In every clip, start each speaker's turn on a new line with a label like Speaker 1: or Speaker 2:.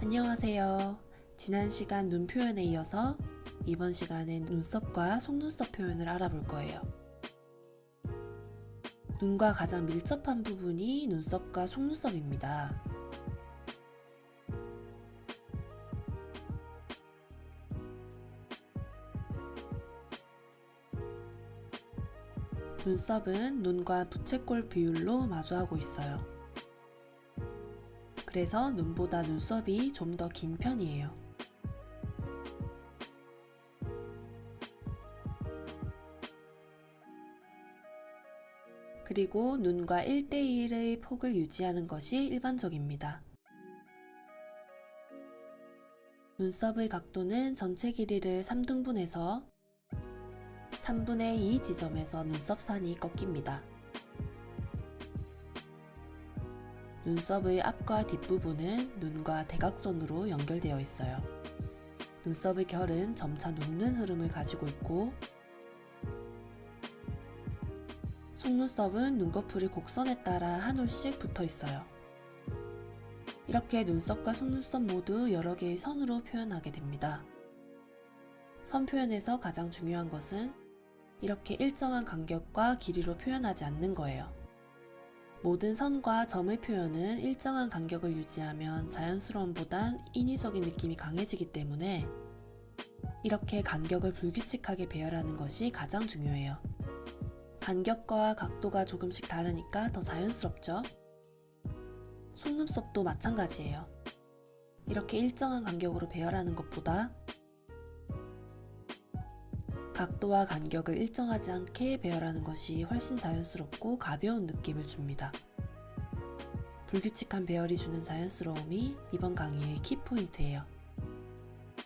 Speaker 1: 안녕하세요. 지난 시간 눈 표현에 이어서 이번 시간엔 눈썹과 속눈썹 표현을 알아볼 거예요. 눈과 가장 밀접한 부분이 눈썹과 속눈썹입니다. 눈썹은 눈과 부채꼴 비율로 마주하고 있어요. 그래서 눈보다 눈썹이 좀 더 긴 편이에요. 그리고 눈과 1대1의 폭을 유지하는 것이 일반적입니다. 눈썹의 각도는 전체 길이를 3등분해서 3분의 2 지점에서 눈썹산이 꺾입니다. 눈썹의 앞과 뒷부분은 눈과 대각선으로 연결되어 있어요. 눈썹의 결은 점차 눕는 흐름을 가지고 있고 속눈썹은 눈꺼풀이 곡선에 따라 한 올씩 붙어 있어요. 이렇게 눈썹과 속눈썹 모두 여러 개의 선으로 표현하게 됩니다. 선 표현에서 가장 중요한 것은 이렇게 일정한 간격과 길이로 표현하지 않는 거예요. 모든 선과 점의 표현은 일정한 간격을 유지하면 자연스러움보단 인위적인 느낌이 강해지기 때문에 이렇게 간격을 불규칙하게 배열하는 것이 가장 중요해요. 간격과 각도가 조금씩 다르니까 더 자연스럽죠? 속눈썹도 마찬가지예요. 이렇게 일정한 간격으로 배열하는 것보다 각도와 간격을 일정하지 않게 배열하는 것이 훨씬 자연스럽고 가벼운 느낌을 줍니다. 불규칙한 배열이 주는 자연스러움이 이번 강의의 키포인트예요.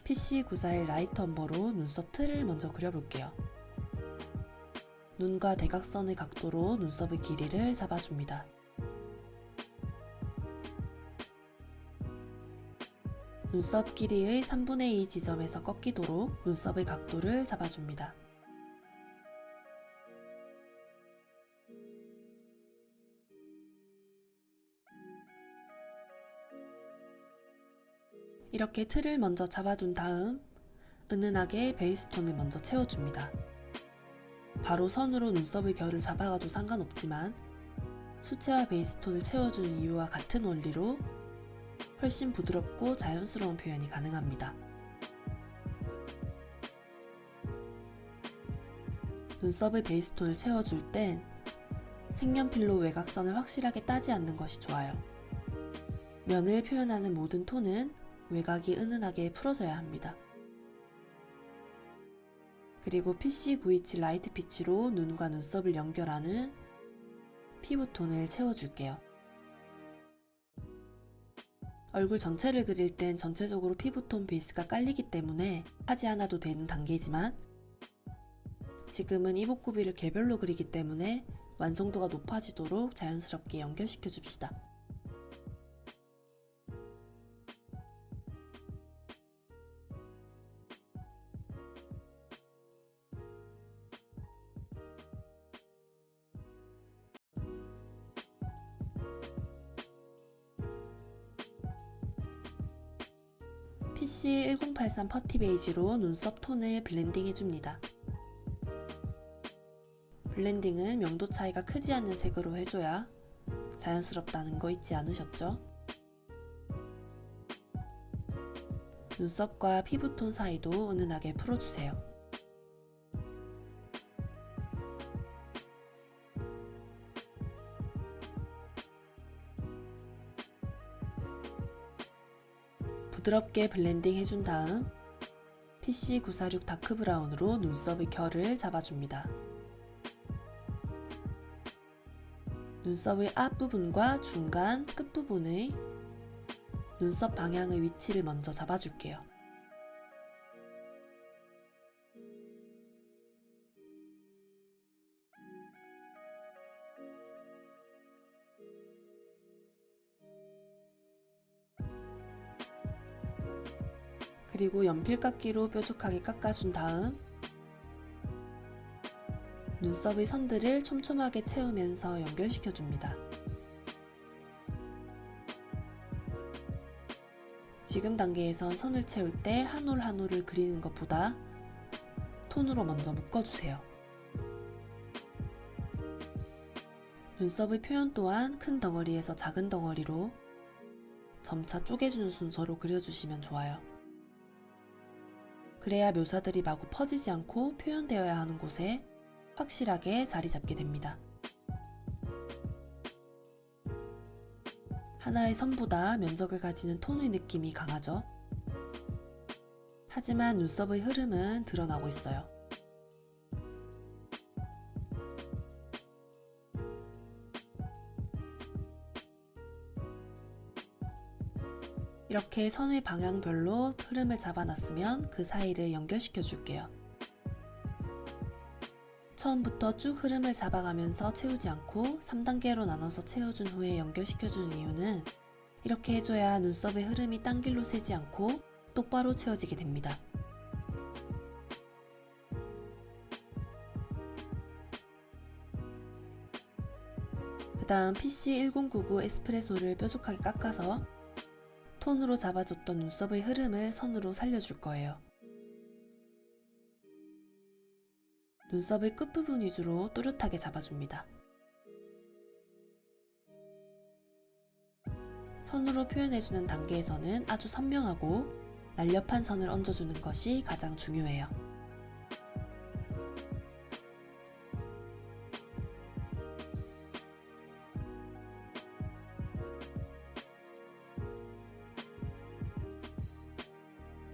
Speaker 1: PC941 라이트 엄버로 눈썹 틀을 먼저 그려볼게요. 눈과 대각선의 각도로 눈썹의 길이를 잡아줍니다. 눈썹 길이의 3분의 2 지점에서 꺾이도록 눈썹의 각도를 잡아줍니다. 이렇게 틀을 먼저 잡아둔 다음 은은하게 베이스톤을 먼저 채워줍니다. 바로 선으로 눈썹의 결을 잡아가도 상관없지만 수채화 베이스톤을 채워주는 이유와 같은 원리로 훨씬 부드럽고 자연스러운 표현이 가능합니다. 눈썹의 베이스톤을 채워줄 땐 색연필로 외곽선을 확실하게 따지 않는 것이 좋아요. 면을 표현하는 모든 톤은 외곽이 은은하게 풀어져야 합니다. 그리고 PC927 라이트 피치로 눈과 눈썹을 연결하는 피부톤을 채워줄게요. 얼굴 전체를 그릴 땐 전체적으로 피부톤 베이스가 깔리기 때문에 하지 않아도 되는 단계지만 지금은 이목구비를 개별로 그리기 때문에 완성도가 높아지도록 자연스럽게 연결시켜 줍시다. PC1083 퍼티 베이지로 눈썹 톤을 블렌딩 해줍니다. 블렌딩은 명도 차이가 크지 않는 색으로 해줘야 자연스럽다는 거 잊지 않으셨죠? 눈썹과 피부톤 사이도 은은하게 풀어주세요. 부드럽게 블렌딩 해준 다음 PC946 다크 브라운으로 눈썹의 결을 잡아줍니다. 눈썹의 앞부분과 중간, 끝부분의 눈썹 방향의 위치를 먼저 잡아줄게요. 그리고 연필깎이로 뾰족하게 깎아준 다음 눈썹의 선들을 촘촘하게 채우면서 연결시켜줍니다. 지금 단계에선 선을 채울 때 한 올 한 올을 그리는 것보다 톤으로 먼저 묶어주세요. 눈썹의 표현 또한 큰 덩어리에서 작은 덩어리로 점차 쪼개주는 순서로 그려주시면 좋아요. 그래야 묘사들이 마구 퍼지지 않고 표현되어야 하는 곳에 확실하게 자리 잡게 됩니다. 하나의 선보다 면적을 가지는 톤의 느낌이 강하죠. 하지만 눈썹의 흐름은 드러나고 있어요. 이렇게 선의 방향별로 흐름을 잡아놨으면 그 사이를 연결시켜 줄게요. 처음부터 쭉 흐름을 잡아가면서 채우지 않고 3단계로 나눠서 채워준 후에 연결시켜주는 이유는 이렇게 해줘야 눈썹의 흐름이 딴 길로 새지 않고 똑바로 채워지게 됩니다. 그 다음 PC1099 에스프레소를 뾰족하게 깎아서 톤으로 잡아줬던 눈썹의 흐름을 선으로 살려줄 거예요. 눈썹의 끝부분 위주로 또렷하게 잡아줍니다. 선으로 표현해주는 단계에서는 아주 선명하고 날렵한 선을 얹어주는 것이 가장 중요해요.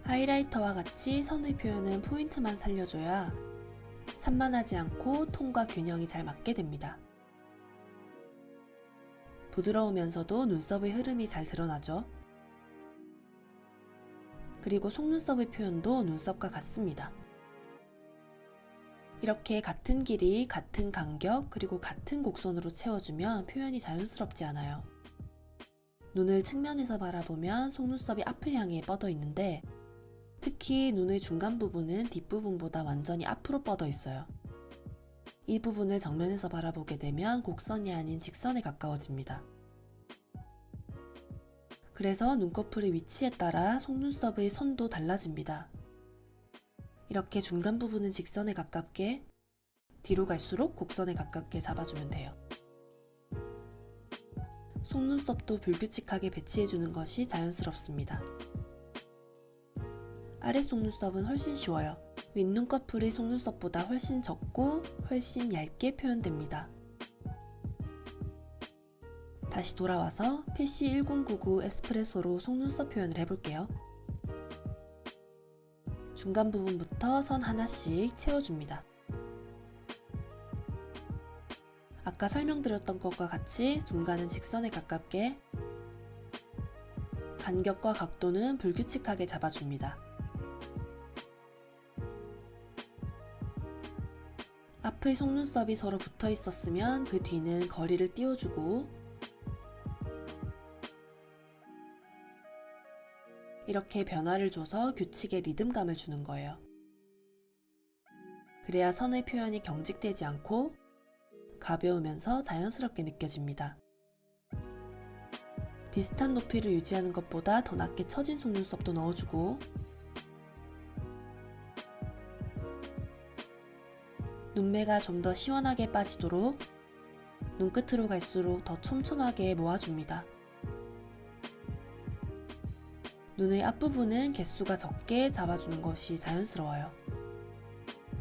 Speaker 1: 하이라이터와 같이 선의 표현은 포인트만 살려줘야 산만하지 않고 톤과 균형이 잘 맞게 됩니다. 부드러우면서도 눈썹의 흐름이 잘 드러나죠. 그리고 속눈썹의 표현도 눈썹과 같습니다. 이렇게 같은 길이, 같은 간격, 그리고 같은 곡선으로 채워주면 표현이 자연스럽지 않아요. 눈을 측면에서 바라보면 속눈썹이 앞을 향해 뻗어 있는데 특히 눈의 중간 부분은 뒷부분보다 완전히 앞으로 뻗어 있어요. 이 부분을 정면에서 바라보게 되면 곡선이 아닌 직선에 가까워집니다. 그래서 눈꺼풀의 위치에 따라 속눈썹의 선도 달라집니다. 이렇게 중간 부분은 직선에 가깝게, 뒤로 갈수록 곡선에 가깝게 잡아주면 돼요. 속눈썹도 불규칙하게 배치해주는 것이 자연스럽습니다. 아래 속눈썹은 훨씬 쉬워요. 윗눈꺼풀이 속눈썹보다 훨씬 적고 훨씬 얇게 표현됩니다. 다시 돌아와서 PC1099 에스프레소로 속눈썹 표현을 해볼게요. 중간 부분부터 선 하나씩 채워줍니다. 아까 설명드렸던 것과 같이 중간은 직선에 가깝게, 간격과 각도는 불규칙하게 잡아줍니다. 앞의 속눈썹이 서로 붙어 있었으면 그 뒤는 거리를 띄워주고 이렇게 변화를 줘서 규칙에 리듬감을 주는 거예요. 그래야 선의 표현이 경직되지 않고 가벼우면서 자연스럽게 느껴집니다. 비슷한 높이를 유지하는 것보다 더 낮게 처진 속눈썹도 넣어주고 눈매가 좀 더 시원하게 빠지도록 눈끝으로 갈수록 더 촘촘하게 모아줍니다. 눈의 앞부분은 개수가 적게 잡아주는 것이 자연스러워요.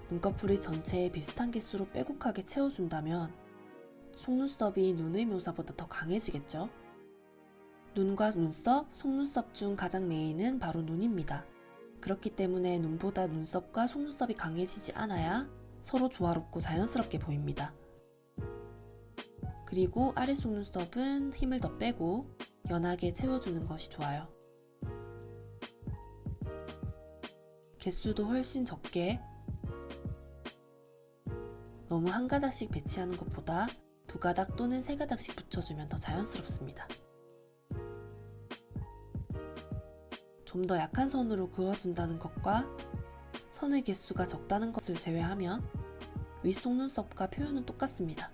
Speaker 1: 눈꺼풀이 전체에 비슷한 개수로 빼곡하게 채워준다면 속눈썹이 눈의 묘사보다 더 강해지겠죠? 눈과 눈썹, 속눈썹 중 가장 메인은 바로 눈입니다. 그렇기 때문에 눈보다 눈썹과 속눈썹이 강해지지 않아야 서로 조화롭고 자연스럽게 보입니다. 그리고 아래 속눈썹은 힘을 더 빼고 연하게 채워주는 것이 좋아요. 개수도 훨씬 적게, 너무 한 가닥씩 배치하는 것보다 두 가닥 또는 세 가닥씩 붙여주면 더 자연스럽습니다. 좀 더 약한 선으로 그어준다는 것과 선의 개수가 적다는 것을 제외하면 윗 속눈썹과 표현은 똑같습니다.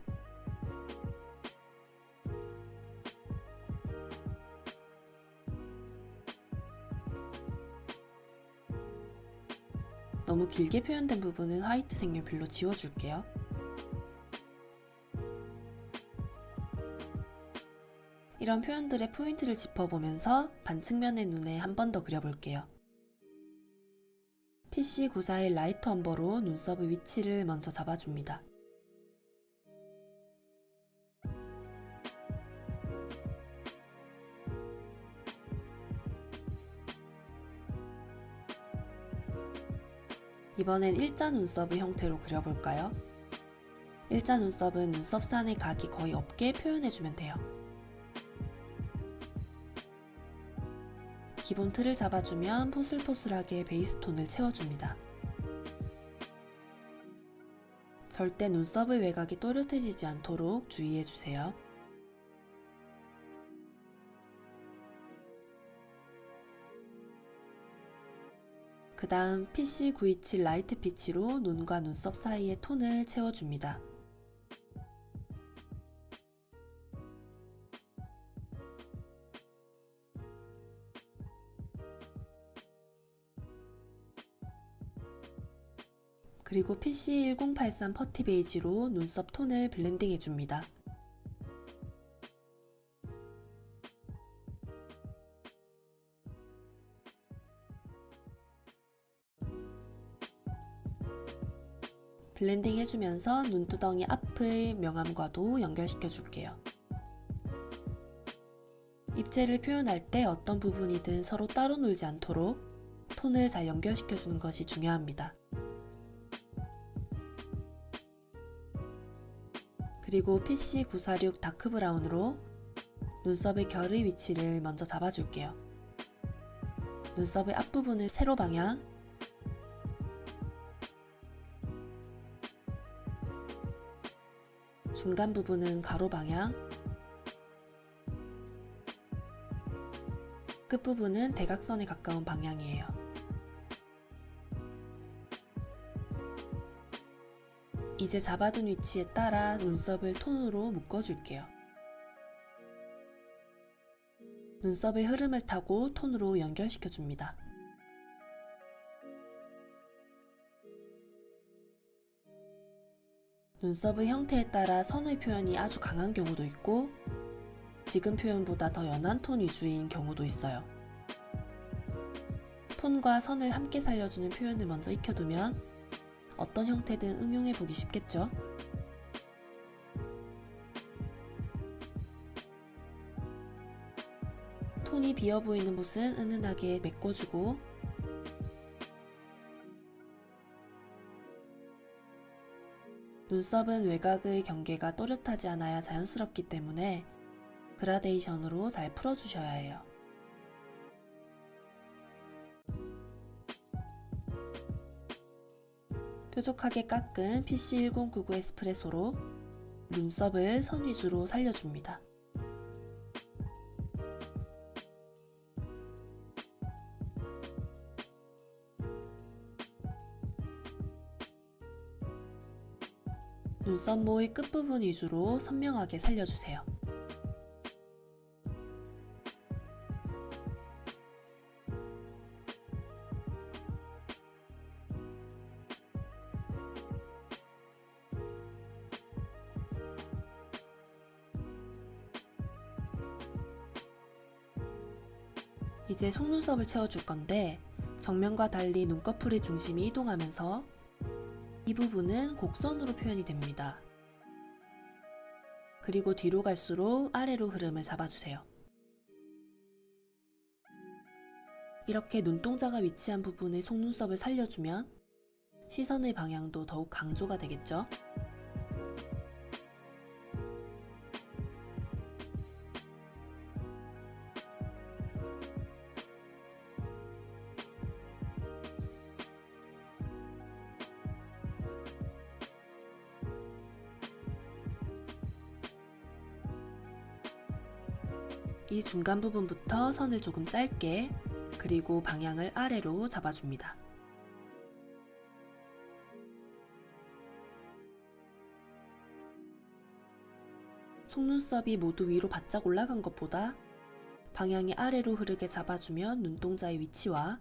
Speaker 1: 너무 길게 표현된 부분은 화이트 색연필로 지워줄게요. 이런 표현들의 포인트를 짚어보면서 반측면의 눈에 한 번 더 그려볼게요. PC94의 라이트 엄버로 눈썹의 위치를 먼저 잡아줍니다. 이번엔 일자 눈썹의 형태로 그려볼까요? 일자 눈썹은 눈썹 산의 각이 거의 없게 표현해주면 돼요. 기본 틀을 잡아주면 포슬포슬하게 베이스톤을 채워줍니다. 절대 눈썹의 외곽이 또렷해지지 않도록 주의해주세요. 그 다음 PC927 라이트 피치로 눈과 눈썹 사이의 톤을 채워줍니다. 그리고 PC1083 퍼티 베이지로 눈썹 톤을 블렌딩 해줍니다. 블렌딩 해주면서 눈두덩이 앞의 명암과도 연결시켜 줄게요. 입체를 표현할 때 어떤 부분이든 서로 따로 놀지 않도록 톤을 잘 연결시켜 주는 것이 중요합니다. 그리고 PC946 다크 브라운으로 눈썹의 결의 위치를 먼저 잡아줄게요. 눈썹의 앞부분을 세로 방향, 중간 부분은 가로 방향, 끝부분은 대각선에 가까운 방향이에요. 이제 잡아둔 위치에 따라 눈썹을 톤으로 묶어줄게요. 눈썹의 흐름을 타고 톤으로 연결시켜줍니다. 눈썹의 형태에 따라 선의 표현이 아주 강한 경우도 있고 지금 표현보다 더 연한 톤 위주인 경우도 있어요. 톤과 선을 함께 살려주는 표현을 먼저 익혀두면 어떤 형태든 응용해보기 쉽겠죠? 톤이 비어 보이는 곳은 은은하게 메꿔주고 눈썹은 외곽의 경계가 또렷하지 않아야 자연스럽기 때문에 그라데이션으로 잘 풀어주셔야 해요. 뾰족하게 깎은 PC1099 에스프레소로 눈썹을 선 위주로 살려줍니다. 눈썹 모의 끝부분 위주로 선명하게 살려주세요. 이제 속눈썹을 채워줄 건데 정면과 달리 눈꺼풀의 중심이 이동하면서 이 부분은 곡선으로 표현이 됩니다. 그리고 뒤로 갈수록 아래로 흐름을 잡아주세요. 이렇게 눈동자가 위치한 부분의 속눈썹을 살려주면 시선의 방향도 더욱 강조가 되겠죠? 이 중간 부분부터 선을 조금 짧게 그리고 방향을 아래로 잡아줍니다. 속눈썹이 모두 위로 바짝 올라간 것보다 방향이 아래로 흐르게 잡아주면 눈동자의 위치와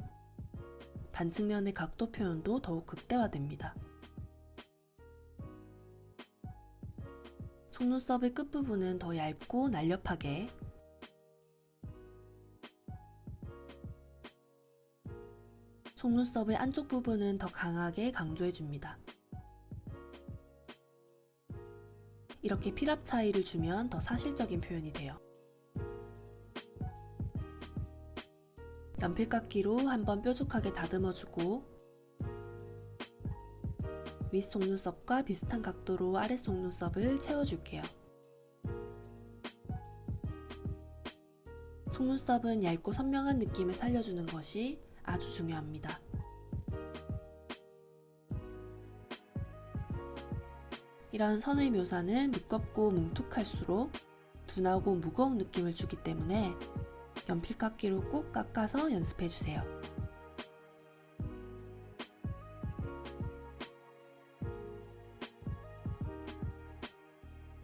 Speaker 1: 반측면의 각도 표현도 더욱 극대화됩니다. 속눈썹의 끝부분은 더 얇고 날렵하게, 속눈썹의 안쪽 부분은 더 강하게 강조해줍니다. 이렇게 필압 차이를 주면 더 사실적인 표현이 돼요. 연필깎이로 한번 뾰족하게 다듬어주고 윗 속눈썹과 비슷한 각도로 아래 속눈썹을 채워줄게요. 속눈썹은 얇고 선명한 느낌을 살려주는 것이 아주 중요합니다. 이런 선의 묘사는 두껍고 뭉툭할수록 둔하고 무거운 느낌을 주기 때문에 연필깎이로 꾹 깎아서 연습해주세요.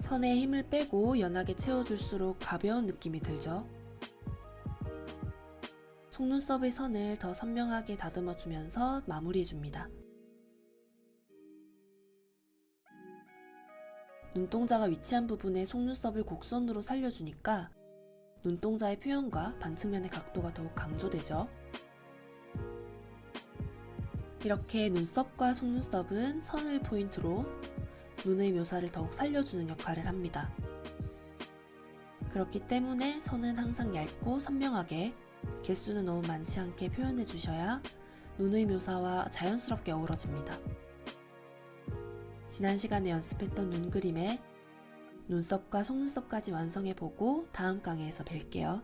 Speaker 1: 선에 힘을 빼고 연하게 채워줄수록 가벼운 느낌이 들죠. 속눈썹의 선을 더 선명하게 다듬어주면서 마무리해줍니다. 눈동자가 위치한 부분에 속눈썹을 곡선으로 살려주니까 눈동자의 표현과 반측면의 각도가 더욱 강조되죠. 이렇게 눈썹과 속눈썹은 선을 포인트로 눈의 묘사를 더욱 살려주는 역할을 합니다. 그렇기 때문에 선은 항상 얇고 선명하게, 개수는 너무 많지 않게 표현해 주셔야 눈의 묘사와 자연스럽게 어우러집니다. 지난 시간에 연습했던 눈 그림에 눈썹과 속눈썹까지 완성해보고 다음 강의에서 뵐게요.